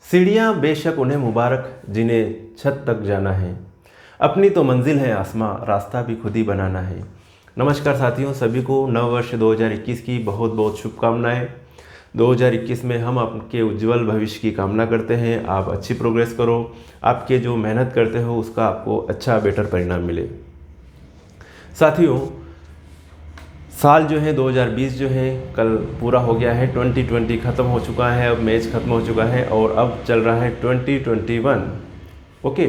सीढ़ियाँ बेशक उन्हें मुबारक जिन्हें छत तक जाना है, अपनी तो मंजिल है आसमां, रास्ता भी खुद ही बनाना है। नमस्कार साथियों, सभी को नव वर्ष 2021 की बहुत बहुत शुभकामनाएं। 2021 में हम आपके उज्जवल भविष्य की कामना करते हैं। आप अच्छी प्रोग्रेस करो, आपके जो मेहनत करते हो उसका आपको अच्छा बेटर परिणाम मिले। साथियों, साल जो है 2020 जो है कल पूरा हो गया है। 2020 ख़त्म हो चुका है, अब मैच ख़त्म हो चुका है और अब चल रहा है 2021। ओके,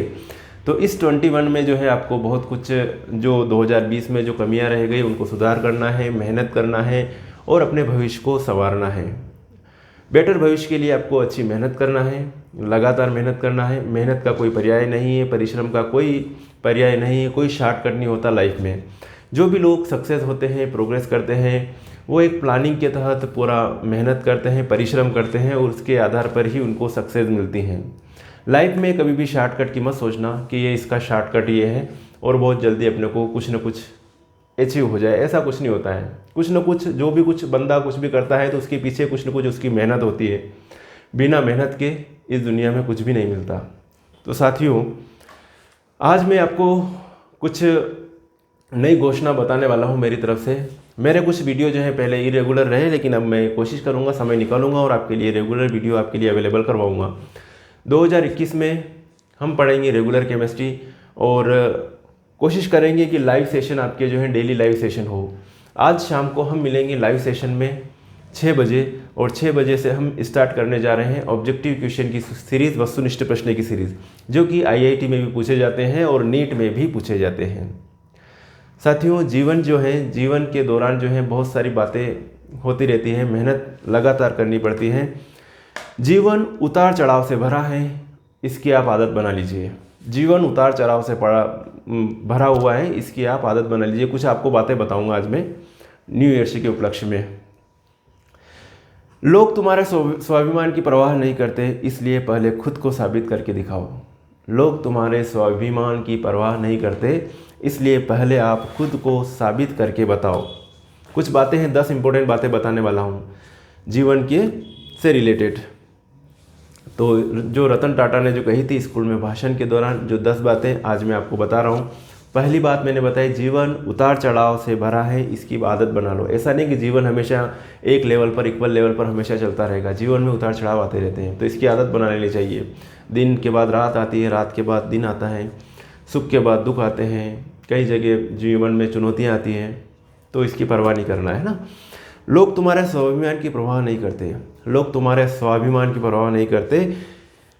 तो इस 21 में जो है आपको बहुत कुछ जो 2020 में जो कमियां रह गई उनको सुधार करना है, मेहनत करना है और अपने भविष्य को संवारना है। बेटर भविष्य के लिए आपको अच्छी मेहनत करना है, लगातार मेहनत करना है। मेहनत का कोई पर्याय नहीं है, परिश्रम का कोई पर्याय नहीं है, कोई शॉर्टकट नहीं होता लाइफ में। जो भी लोग सक्सेस होते हैं, प्रोग्रेस करते हैं, वो एक प्लानिंग के तहत पूरा मेहनत करते हैं, परिश्रम करते हैं और उसके आधार पर ही उनको सक्सेस मिलती हैं। लाइफ में कभी भी शॉर्टकट की मत सोचना कि ये इसका शॉर्टकट ये है और बहुत जल्दी अपने को कुछ न कुछ अचीव हो जाए, ऐसा कुछ नहीं होता है। कुछ न कुछ जो भी कुछ बंदा कुछ भी करता है तो उसके पीछे कुछ न कुछ उसकी मेहनत होती है। बिना मेहनत के इस दुनिया में कुछ भी नहीं मिलता। तो साथियों, आज मैं आपको कुछ नई घोषणा बताने वाला हूं मेरी तरफ से। मेरे कुछ वीडियो जो है पहले इरेगुलर रहे, लेकिन अब मैं कोशिश करूंगा, समय निकालूंगा और आपके लिए रेगुलर वीडियो आपके लिए अवेलेबल करवाऊंगा। 2021 में हम पढ़ेंगे रेगुलर केमिस्ट्री और कोशिश करेंगे कि लाइव सेशन आपके जो है डेली लाइव सेशन हो। आज शाम को हम मिलेंगे लाइव सेशन में 6 बजे और 6 बजे से हम स्टार्ट करने जा रहे हैं ऑब्जेक्टिव क्वेश्चन की सीरीज़, वस्तुनिष्ठ प्रश्न की सीरीज़, जो कि IIT में भी पूछे जाते हैं और नीट में भी पूछे जाते हैं। साथियों, जीवन जो है, जीवन के दौरान जो है बहुत सारी बातें होती रहती हैं, मेहनत लगातार करनी पड़ती है। जीवन उतार चढ़ाव से भरा है, इसकी आप आदत बना लीजिए। जीवन उतार चढ़ाव से भरा हुआ है, इसकी आप आदत बना लीजिए। कुछ आपको बातें बताऊंगा आज मैं न्यू ईयर्स के उपलक्ष्य में। लोग तुम्हारे स्वाभिमान की परवाह नहीं करते, इसलिए पहले खुद को साबित करके दिखाओ। लोग तुम्हारे स्वाभिमान की परवाह नहीं करते, इसलिए पहले आप खुद को साबित करके बताओ। कुछ बातें हैं, 10 इंपॉर्टेंट बातें बताने वाला हूँ जीवन के से रिलेटेड। तो जो रतन टाटा ने जो कही थी स्कूल में भाषण के दौरान, जो 10 बातें आज मैं आपको बता रहा हूँ। पहली बात मैंने बताई, जीवन उतार चढ़ाव से भरा है, इसकी आदत बना लो। ऐसा नहीं कि जीवन हमेशा एक लेवल पर, इक्वल लेवल पर हमेशा चलता रहेगा। जीवन में उतार चढ़ाव आते रहते हैं, तो इसकी आदत बना लेनी चाहिए। दिन के बाद रात आती है, रात के बाद दिन आता है, सुख के बाद दुख आते हैं, कई जगह जीवन में चुनौतियाँ आती हैं, तो इसकी परवाह नहीं करना है ना। लोग तुम्हारे स्वाभिमान की परवाह नहीं करते, लोग तुम्हारे स्वाभिमान की परवाह नहीं करते,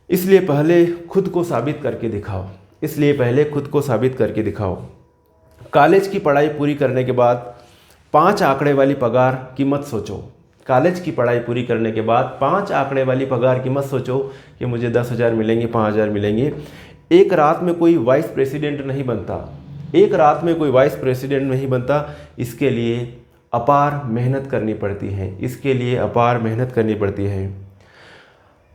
इसलिए पहले खुद को साबित करके दिखाओ। इसलिए पहले खुद को साबित करके दिखाओ। कॉलेज की पढ़ाई पूरी करने के बाद 5 आंकड़े वाली पगार की मत सोचो। कॉलेज की पढ़ाई पूरी करने के बाद 5 आंकड़े वाली पगार की मत सोचो कि मुझे 10,000 मिलेंगे, 5,000 मिलेंगे। एक रात में कोई वाइस प्रेसिडेंट नहीं बनता, एक रात में कोई वाइस प्रेसिडेंट नहीं बनता। इसके लिए अपार मेहनत करनी पड़ती है, इसके लिए अपार मेहनत करनी पड़ती है।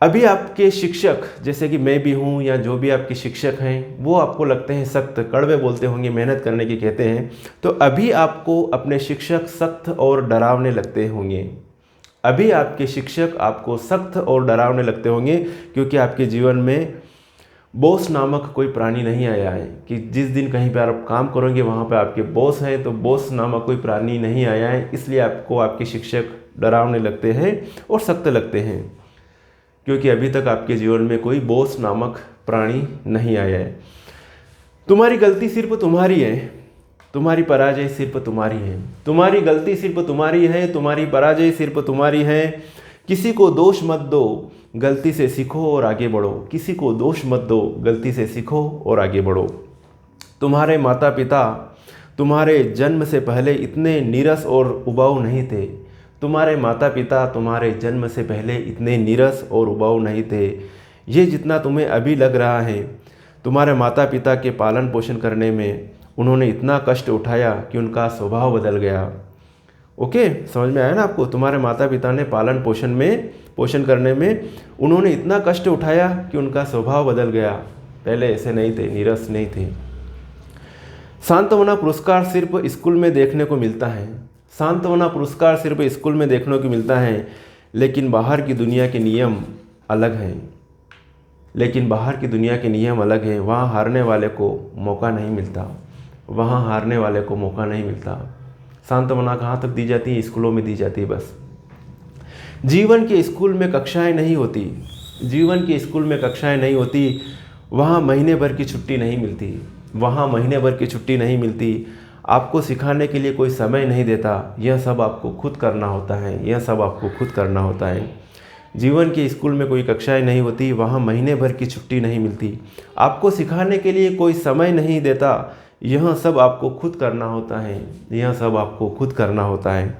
अभी आपके शिक्षक, जैसे कि मैं भी हूँ या जो भी आपके शिक्षक हैं, वो आपको लगते हैं सख्त, कड़वे बोलते होंगे, मेहनत करने की कहते हैं, तो अभी आपको अपने शिक्षक सख्त और डरावने लगते होंगे। अभी आपके शिक्षक आपको सख्त और डरावने लगते होंगे, क्योंकि आपके जीवन में बॉस नामक कोई प्राणी नहीं आया है कि जिस दिन कहीं पर आप काम करोगे वहाँ पर आपके बॉस हैं, तो बॉस नामक कोई प्राणी नहीं आया है। इसलिए आपको आपके शिक्षक डरावने लगते हैं और सख्त लगते हैं, क्योंकि अभी तक आपके जीवन में कोई बॉस नामक प्राणी नहीं आया है। तुम्हारी गलती सिर्फ तुम्हारी है, तुम्हारी पराजय सिर्फ तुम्हारी है। तुम्हारी गलती सिर्फ तुम्हारी है, तुम्हारी पराजय सिर्फ तुम्हारी है। किसी को दोष मत दो, गलती से सीखो और आगे बढ़ो। किसी को दोष मत दो, गलती से सीखो और आगे बढ़ो। तुम्हारे माता पिता तुम्हारे जन्म से पहले इतने नीरस और उबाऊ नहीं थे। तुम्हारे माता पिता तुम्हारे जन्म से पहले इतने नीरस और उबाऊ नहीं थे। ये जितना तुम्हें अभी लग रहा है, तुम्हारे माता पिता के पालन पोषण करने में उन्होंने इतना कष्ट उठाया कि उनका स्वभाव बदल गया। ओके, समझ में आया ना आपको? तुम्हारे माता पिता ने पालन पोषण करने में उन्होंने इतना कष्ट उठाया कि उनका स्वभाव बदल गया। पहले ऐसे नहीं थे, नीरस नहीं थे। सांत्वना पुरस्कार सिर्फ स्कूल में देखने को मिलता है। सांत्वना पुरस्कार सिर्फ स्कूल में देखने को मिलता है, लेकिन बाहर की दुनिया के नियम अलग हैं। लेकिन बाहर की दुनिया के नियम अलग हैं। वहाँ हारने वाले को मौका नहीं मिलता, वहाँ हारने वाले को मौका नहीं मिलता। सांत्वना कहाँ तक दी जाती है? स्कूलों में दी जाती है बस। जीवन के स्कूल में कक्षाएं नहीं होती, जीवन के स्कूल में कक्षाएं नहीं होती। वहाँ महीने भर की छुट्टी नहीं मिलती, वहाँ महीने भर की छुट्टी नहीं मिलती। आपको सिखाने के लिए कोई समय नहीं देता, यह सब आपको खुद करना होता है, यह सब आपको खुद करना होता है। जीवन के स्कूल में कोई कक्षाएं नहीं होती, वहाँ महीने भर की छुट्टी नहीं मिलती। आपको सिखाने के लिए कोई समय नहीं देता, यह सब आपको खुद करना होता है, यह सब आपको खुद करना होता है।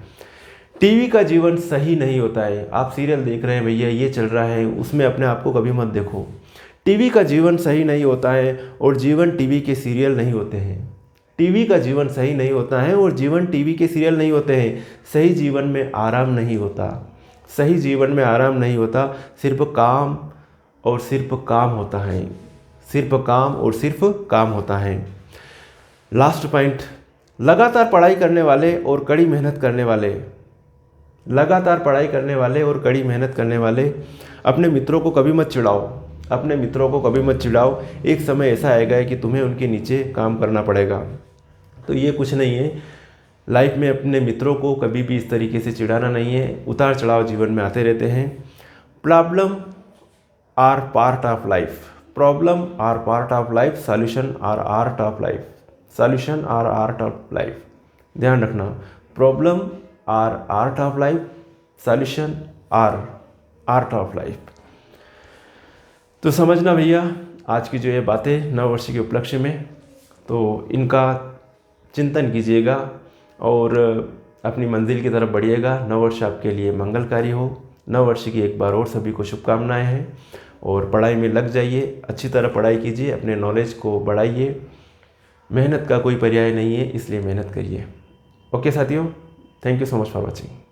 टीवी का जीवन सही नहीं होता है। आप सीरियल देख रहे हैं भैया, ये चल रहा है, उसमें अपने आप को कभी मत देखो। टीवी का जीवन सही नहीं होता है और जीवन टीवी के सीरियल नहीं होते हैं। टीवी का जीवन सही नहीं होता है और जीवन टीवी के सीरियल नहीं होते हैं। सही जीवन में आराम नहीं होता, सही जीवन में आराम नहीं होता। सिर्फ काम और सिर्फ काम होता है, सिर्फ काम और सिर्फ काम होता है। लास्ट पॉइंट, लगातार पढ़ाई करने वाले और कड़ी मेहनत करने वाले, लगातार पढ़ाई करने वाले और कड़ी मेहनत करने वाले, अपने मित्रों को कभी मत चिढ़ाओ, अपने मित्रों को कभी मत चिढ़ाओ। एक समय ऐसा आएगा कि तुम्हें उनके नीचे काम करना पड़ेगा। तो ये कुछ नहीं है, लाइफ में अपने मित्रों को कभी भी इस तरीके से चिढ़ाना नहीं है। उतार चढ़ाव जीवन में आते रहते हैं। Problem are part of life, problem are part of life, solution are art of life, solution are art of life. ध्यान रखना, problem are art of life, solution are art of life. तो समझना भैया, आज की जो ये बातें नववर्ष के उपलक्ष्य में, तो इनका चिंतन कीजिएगा और अपनी मंजिल की तरफ बढ़िएगा। नववर्ष आपके लिए मंगलकारी हो। नववर्ष की एक बार और सभी को शुभकामनाएं हैं और पढ़ाई में लग जाइए, अच्छी तरह पढ़ाई कीजिए, अपने नॉलेज को बढ़ाइए। मेहनत का कोई पर्याय नहीं है, इसलिए मेहनत करिए। ओके साथियों, thank you so much for watching.